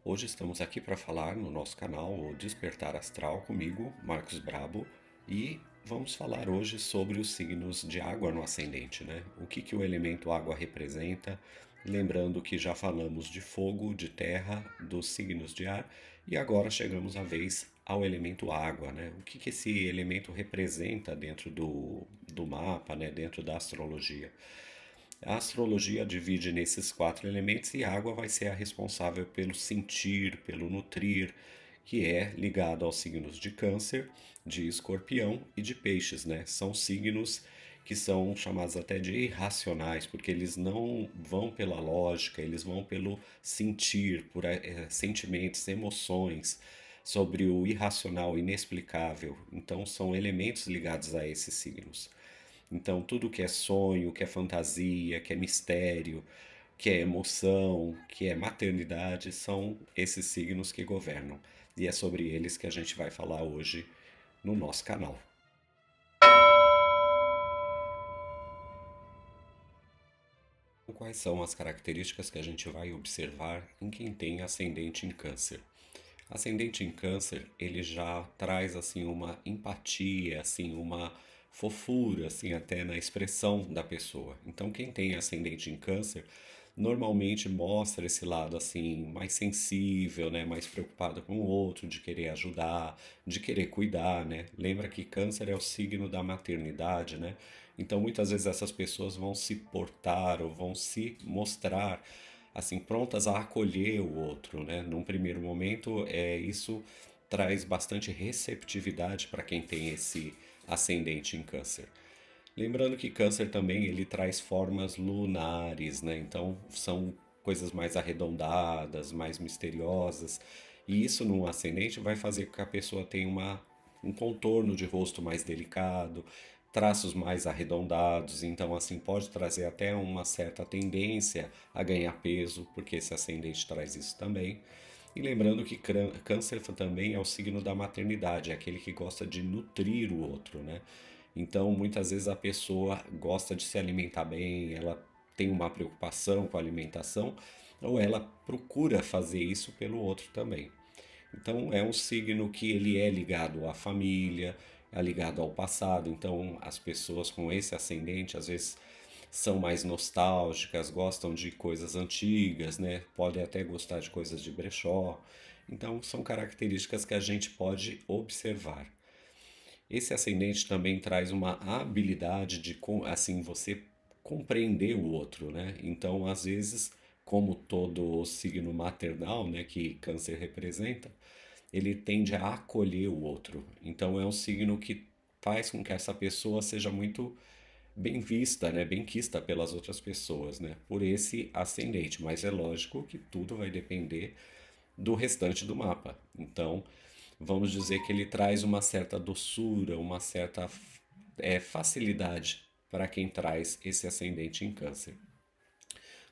Hoje estamos aqui para falar no nosso canal o Despertar Astral comigo, Marcos Brabo, e vamos falar hoje sobre os signos de água no ascendente, né? O que o elemento água representa, lembrando que já falamos de fogo, de terra, dos signos de ar, e agora chegamos à vez ao elemento água, né? O que esse elemento representa dentro do mapa, né? Dentro da astrologia. A astrologia divide nesses quatro elementos e a água vai ser a responsável pelo sentir, pelo nutrir, que é ligado aos signos de Câncer, de Escorpião e de Peixes, né? São signos que são chamados até de irracionais, porque eles não vão pela lógica, eles vão pelo sentir, por sentimentos, emoções, sobre o irracional, inexplicável. Então, são elementos ligados a esses signos. Então, tudo que é sonho, que é fantasia, que é mistério, que é emoção, que é maternidade, são esses signos que governam. E é sobre eles que a gente vai falar hoje no nosso canal. Quais são as características que a gente vai observar em quem tem ascendente em Câncer? Ascendente em Câncer, ele já traz assim uma empatia, assim uma fofura, assim até na expressão da pessoa. Então, quem tem ascendente em Câncer normalmente mostra esse lado assim mais sensível, né, mais preocupado com o outro, de querer ajudar, de querer cuidar, né? Lembra que Câncer é o signo da maternidade, né? Então, muitas vezes essas pessoas vão se portar ou vão se mostrar assim prontas a acolher o outro, né? Num primeiro momento, isso traz bastante receptividade para quem tem esse ascendente em Câncer. Lembrando que Câncer também ele traz formas lunares, né? Então são coisas mais arredondadas, mais misteriosas. E isso num ascendente vai fazer com que a pessoa tenha um contorno de rosto mais delicado, traços mais arredondados. Então, assim, pode trazer até uma certa tendência a ganhar peso, porque esse ascendente traz isso também. E lembrando que Câncer também é o signo da maternidade, é aquele que gosta de nutrir o outro, né? Então, muitas vezes a pessoa gosta de se alimentar bem, ela tem uma preocupação com a alimentação, ou ela procura fazer isso pelo outro também. Então, é um signo que ele é ligado à família, é ligado ao passado. Então, as pessoas com esse ascendente, às vezes, são mais nostálgicas, gostam de coisas antigas, né? Podem até gostar de coisas de brechó. Então, são características que a gente pode observar. Esse ascendente também traz uma habilidade de, assim, você compreender o outro, né? Então, às vezes, como todo signo maternal, né, que Câncer representa, ele tende a acolher o outro. Então, é um signo que faz com que essa pessoa seja muito bem vista, né, bem quista pelas outras pessoas, né, por esse ascendente. Mas é lógico que tudo vai depender do restante do mapa. Então, vamos dizer que ele traz uma certa doçura, uma certa facilidade para quem traz esse ascendente em Câncer.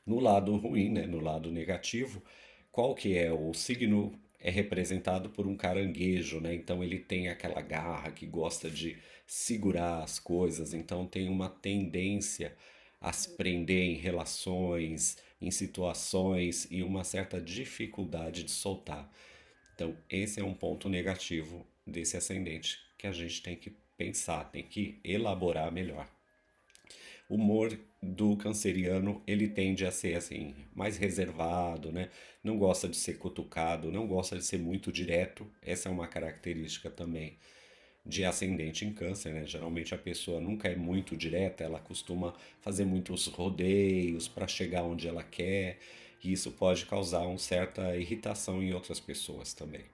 No lado ruim, né, no lado negativo, qual que é o signo é representado por um caranguejo, né? Então ele tem aquela garra que gosta de segurar as coisas, então tem uma tendência a se prender em relações, em situações e uma certa dificuldade de soltar. Então, esse é um ponto negativo desse ascendente que a gente tem que pensar, tem que elaborar melhor. O humor do canceriano, ele tende a ser assim, mais reservado, né? Não gosta de ser cutucado, não gosta de ser muito direto. Essa é uma característica também de ascendente em câncer, né? Geralmente a pessoa nunca é muito direta, ela costuma fazer muitos rodeios para chegar onde ela quer, e isso pode causar uma certa irritação em outras pessoas também.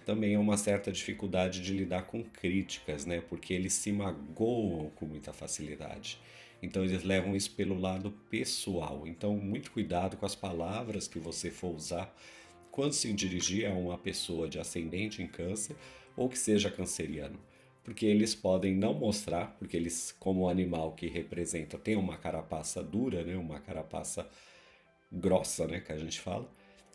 Também é uma certa dificuldade de lidar com críticas, né? Porque eles se magoam com muita facilidade. Então eles levam isso pelo lado pessoal. Então, muito cuidado com as palavras que você for usar quando se dirigir a uma pessoa de ascendente em câncer ou que seja canceriano. Porque eles podem não mostrar, porque eles, como animal que representa, tem uma carapaça dura, né? Uma carapaça grossa, né, que a gente fala.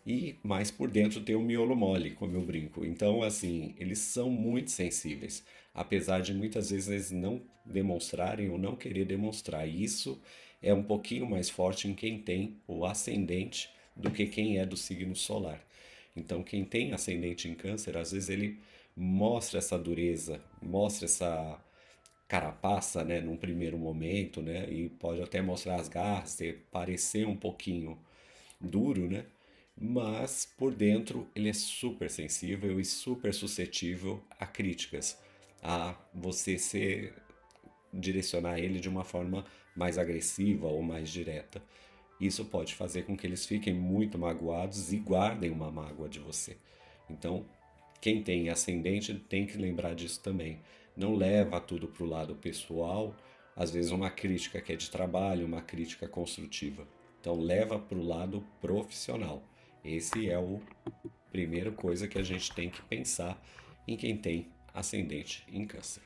E mais por dentro tem o miolo mole, como eu brinco. Então, assim, eles são muito sensíveis, apesar de muitas vezes eles não demonstrarem ou não querer demonstrar. E isso é um pouquinho mais forte em quem tem o ascendente do que quem é do signo solar. Então, quem tem ascendente em Câncer, às vezes ele mostra essa dureza, mostra essa carapaça, né, num primeiro momento, né, e pode até mostrar as garras, parecer um pouquinho duro, né, mas por dentro ele é super sensível e super suscetível a críticas, a você ser direcionar ele de uma forma mais agressiva ou mais direta. Isso pode fazer com que eles fiquem muito magoados e guardem uma mágoa de você. Então, quem tem ascendente tem que lembrar disso também. Não leva tudo para o lado pessoal, às vezes uma crítica que é de trabalho, uma crítica construtiva. Então, leva para o lado profissional. Esse é o primeira coisa que a gente tem que pensar em quem tem ascendente em Câncer.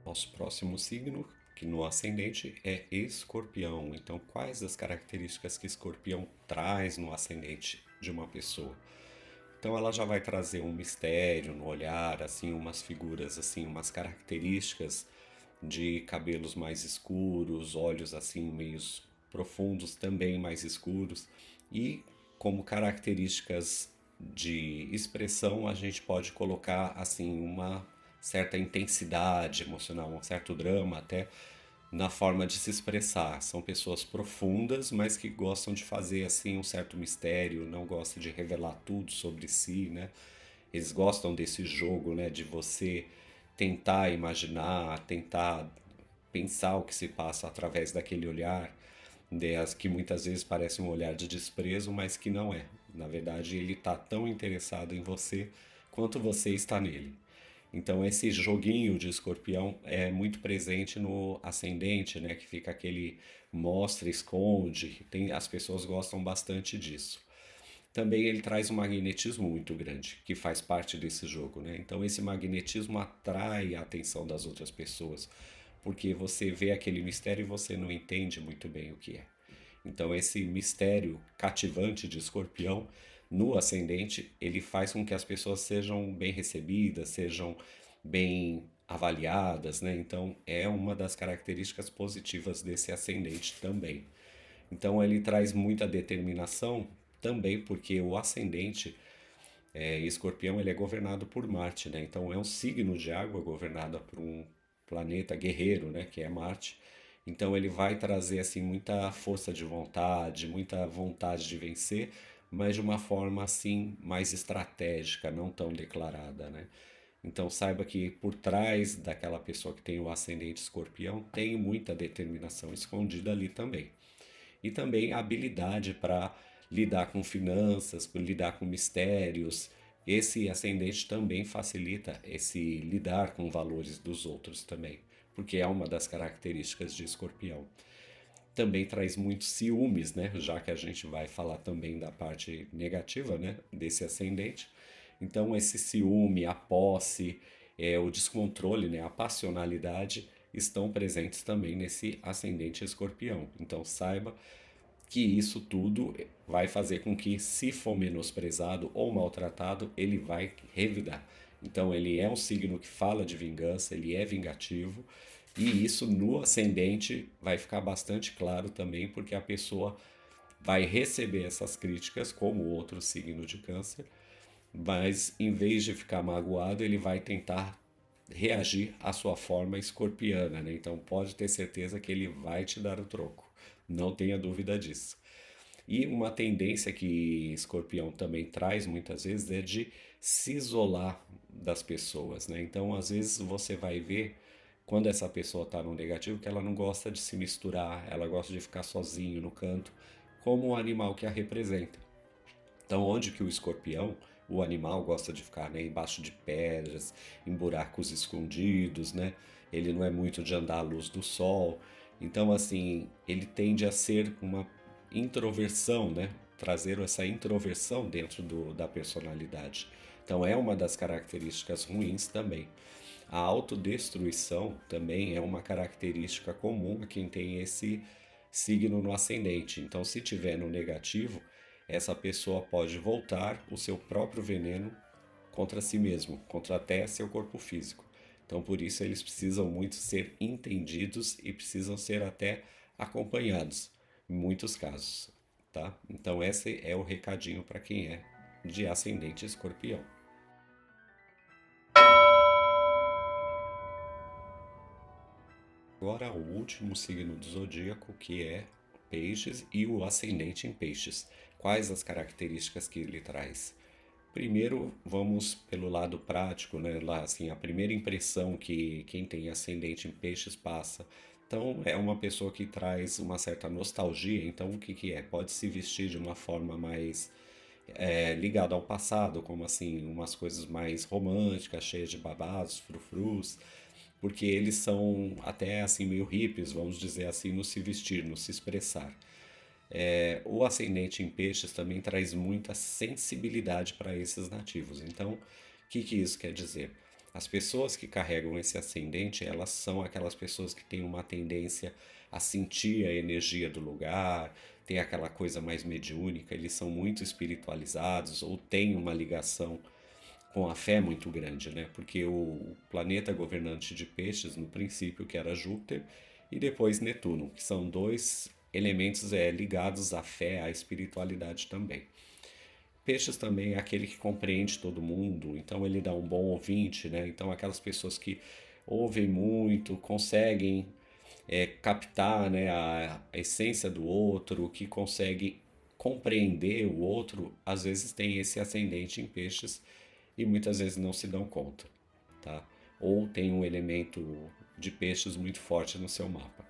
Nosso próximo signo, que no ascendente é Escorpião. Então, quais as características que Escorpião traz no ascendente de uma pessoa? Então, ela já vai trazer um mistério no olhar, assim, umas figuras, assim, umas características de cabelos mais escuros, olhos assim meios profundos, também mais escuros, e como características de expressão a gente pode colocar assim uma certa intensidade emocional, um certo drama até na forma de se expressar. São pessoas profundas, mas que gostam de fazer assim um certo mistério, não gostam de revelar tudo sobre si, né? Eles gostam desse jogo, né, de você tentar imaginar, tentar pensar o que se passa através daquele olhar, que muitas vezes parece um olhar de desprezo, mas que não é. Na verdade, ele está tão interessado em você quanto você está nele. Então esse joguinho de escorpião é muito presente no ascendente, né? Que fica aquele mostra, esconde. As pessoas gostam bastante disso. Também ele traz um magnetismo muito grande, que faz parte desse jogo, né? Então esse magnetismo atrai a atenção das outras pessoas, porque você vê aquele mistério e você não entende muito bem o que é. Então esse mistério cativante de Escorpião no ascendente, ele faz com que as pessoas sejam bem recebidas, sejam bem avaliadas, né? Então é uma das características positivas desse ascendente também. Então ele traz muita determinação também porque o ascendente Escorpião ele é governado por Marte, né? Então é um signo de água governado por um planeta guerreiro, né? Que é Marte. Então ele vai trazer assim muita força de vontade, muita vontade de vencer, mas de uma forma assim mais estratégica, não tão declarada, né? Então saiba que por trás daquela pessoa que tem o ascendente Escorpião tem muita determinação escondida ali também e também a habilidade para lidar com finanças, para lidar com mistérios. Esse ascendente também facilita esse lidar com valores dos outros também, porque é uma das características de Escorpião. Também traz muitos ciúmes, né? Já que a gente vai falar também da parte negativa, né? Desse ascendente. Então esse ciúme, a posse, o descontrole, né? A passionalidade estão presentes também nesse ascendente escorpião. Então saiba que isso tudo vai fazer com que, se for menosprezado ou maltratado, ele vai revidar. Então, ele é um signo que fala de vingança, ele é vingativo, e isso no ascendente vai ficar bastante claro também, porque a pessoa vai receber essas críticas, como outro signo de Câncer, mas em vez de ficar magoado, ele vai tentar reagir à sua forma escorpiana, né? Então pode ter certeza que ele vai te dar o troco. Não tenha dúvida disso. E uma tendência que Escorpião também traz muitas vezes é de se isolar das pessoas, né? Então, às vezes você vai ver quando essa pessoa está no negativo que ela não gosta de se misturar, ela gosta de ficar sozinho no canto, como o animal que a representa. Então, onde que o escorpião, o animal, gosta de ficar, né? Embaixo de pedras, em buracos escondidos, né? Ele não é muito de andar à luz do sol. Então, assim, ele tende a ser uma introversão, né? Trazer essa introversão dentro da personalidade. Então, é uma das características ruins também. A autodestruição também é uma característica comum a quem tem esse signo no ascendente. Então, se tiver no negativo, essa pessoa pode voltar o seu próprio veneno contra si mesmo, contra até seu corpo físico. Então, por isso, eles precisam muito ser entendidos e precisam ser até acompanhados, em muitos casos, tá? Então, esse é o recadinho para quem é de ascendente escorpião. Agora, o último signo do zodíaco, que é Peixes e o ascendente em Peixes. Quais as características que ele traz? Primeiro, vamos pelo lado prático, né? Lá, assim, a primeira impressão que quem tem ascendente em peixes passa. Então, é uma pessoa que traz uma certa nostalgia. Então, o que que é? Pode se vestir de uma forma mais ligada ao passado, como assim, umas coisas mais românticas, cheias de babados, frufrus, porque eles são até assim meio hippies, vamos dizer assim, no se vestir, no se expressar. O ascendente em peixes também traz muita sensibilidade para esses nativos. Então, o que que isso quer dizer? As pessoas que carregam esse ascendente, elas são aquelas pessoas que têm uma tendência a sentir a energia do lugar, tem aquela coisa mais mediúnica, eles são muito espiritualizados ou têm uma ligação com a fé muito grande, né? Porque o planeta governante de peixes, no princípio, que era Júpiter, e depois Netuno, que são dois elementos ligados à fé, à espiritualidade também. Peixes também é aquele que compreende todo mundo, então ele dá um bom ouvinte, né? Então aquelas pessoas que ouvem muito, conseguem captar, né, a essência do outro, que consegue compreender o outro, às vezes tem esse ascendente em peixes e muitas vezes não se dão conta, tá? Ou tem um elemento de peixes muito forte no seu mapa.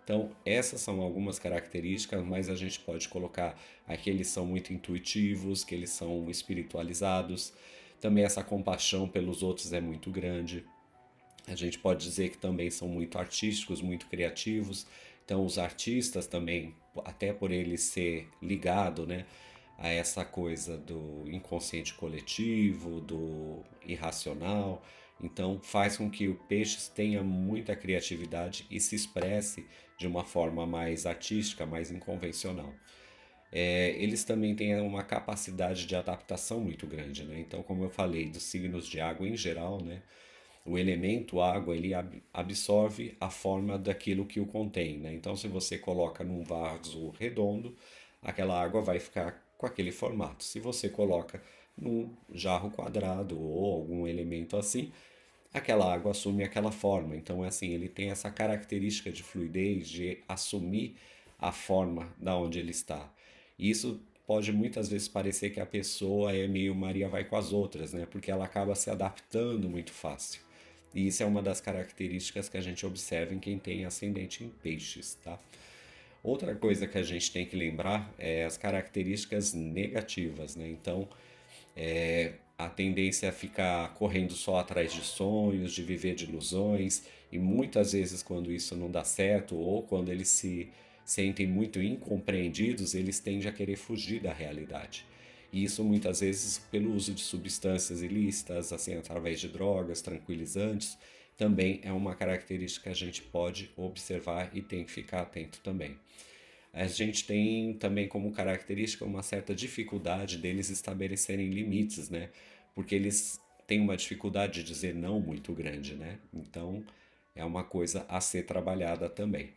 Então, essas são algumas características, mas a gente pode colocar aqui eles são muito intuitivos, que eles são espiritualizados. Também essa compaixão pelos outros é muito grande. A gente pode dizer que também são muito artísticos, muito criativos. Então, os artistas também, até por ele ser ligado, né, a essa coisa do inconsciente coletivo, do irracional, então faz com que o peixe tenha muita criatividade e se expresse de uma forma mais artística, mais inconvencional. Eles também têm uma capacidade de adaptação muito grande, né? Então, como eu falei, dos signos de água em geral, né? O elemento água ele absorve a forma daquilo que o contém, né? Então, se você coloca num vaso redondo, aquela água vai ficar com aquele formato. Se você coloca num jarro quadrado ou algum elemento assim, aquela água assume aquela forma. Então, é assim, ele tem essa característica de fluidez, de assumir a forma da onde ele está. E isso pode muitas vezes parecer que a pessoa é meio Maria vai com as outras, né? Porque ela acaba se adaptando muito fácil. E isso é uma das características que a gente observa em quem tem ascendente em peixes, tá? Outra coisa que a gente tem que lembrar é as características negativas, né? Então, a tendência é ficar correndo só atrás de sonhos, de viver de ilusões, e muitas vezes quando isso não dá certo ou quando eles se sentem muito incompreendidos, eles tendem a querer fugir da realidade. E isso muitas vezes pelo uso de substâncias ilícitas, assim, através de drogas, tranquilizantes, também é uma característica que a gente pode observar e tem que ficar atento também. A gente tem também como característica uma certa dificuldade deles estabelecerem limites, né? Porque eles têm uma dificuldade de dizer não muito grande, né? Então é uma coisa a ser trabalhada também.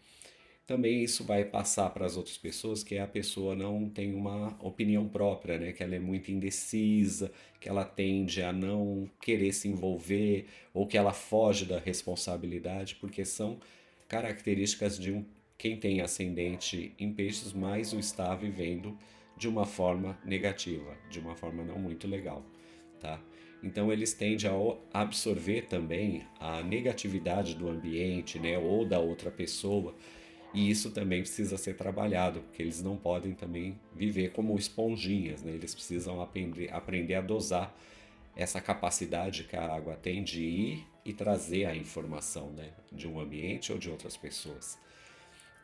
Também isso vai passar para as outras pessoas que a pessoa não tem uma opinião própria, né? Que ela é muito indecisa, que ela tende a não querer se envolver ou que ela foge da responsabilidade, porque são características de quem tem ascendente em peixes, mas o está vivendo de uma forma negativa, de uma forma não muito legal, tá? Então eles tendem a absorver também a negatividade do ambiente, né, ou da outra pessoa, e isso também precisa ser trabalhado, porque eles não podem também viver como esponjinhas, né? Eles precisam aprender a dosar essa capacidade que a água tem de ir e trazer a informação, né, de um ambiente ou de outras pessoas.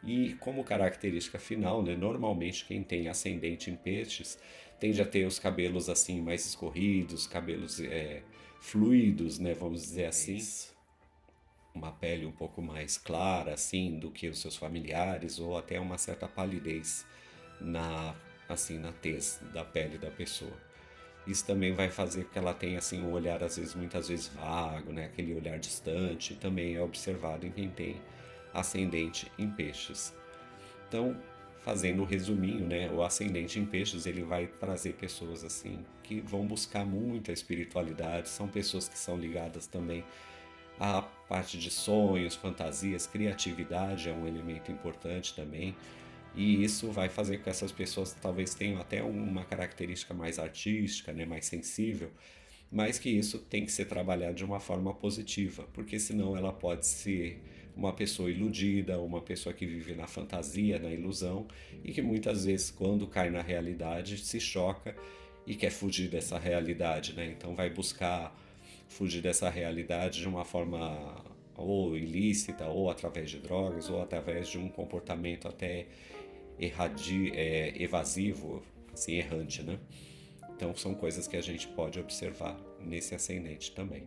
E como característica final, né, normalmente quem tem ascendente em peixes tende a ter os cabelos assim mais escorridos, cabelos fluidos, né, vamos dizer assim, uma pele um pouco mais clara assim do que os seus familiares ou até uma certa palidez na assim na tez da pele da pessoa. Isso também vai fazer que ela tenha assim um olhar às vezes muitas vezes vago, né? Aquele olhar distante, também é observado em quem tem ascendente em peixes. Então, fazendo um resuminho, né, o ascendente em peixes, ele vai trazer pessoas assim que vão buscar muita espiritualidade, são pessoas que são ligadas também à parte de sonhos, fantasias, criatividade é um elemento importante também. E isso vai fazer com que essas pessoas talvez tenham até uma característica mais artística, né, mais sensível, mas que isso tem que ser trabalhado de uma forma positiva, porque senão ela pode ser uma pessoa iludida, uma pessoa que vive na fantasia, na ilusão, e que muitas vezes, quando cai na realidade, se choca e quer fugir dessa realidade, né? Então vai buscar fugir dessa realidade de uma forma ou ilícita, ou através de drogas, ou através de um comportamento até evasivo, assim, errante, né? Então são coisas que a gente pode observar nesse ascendente também.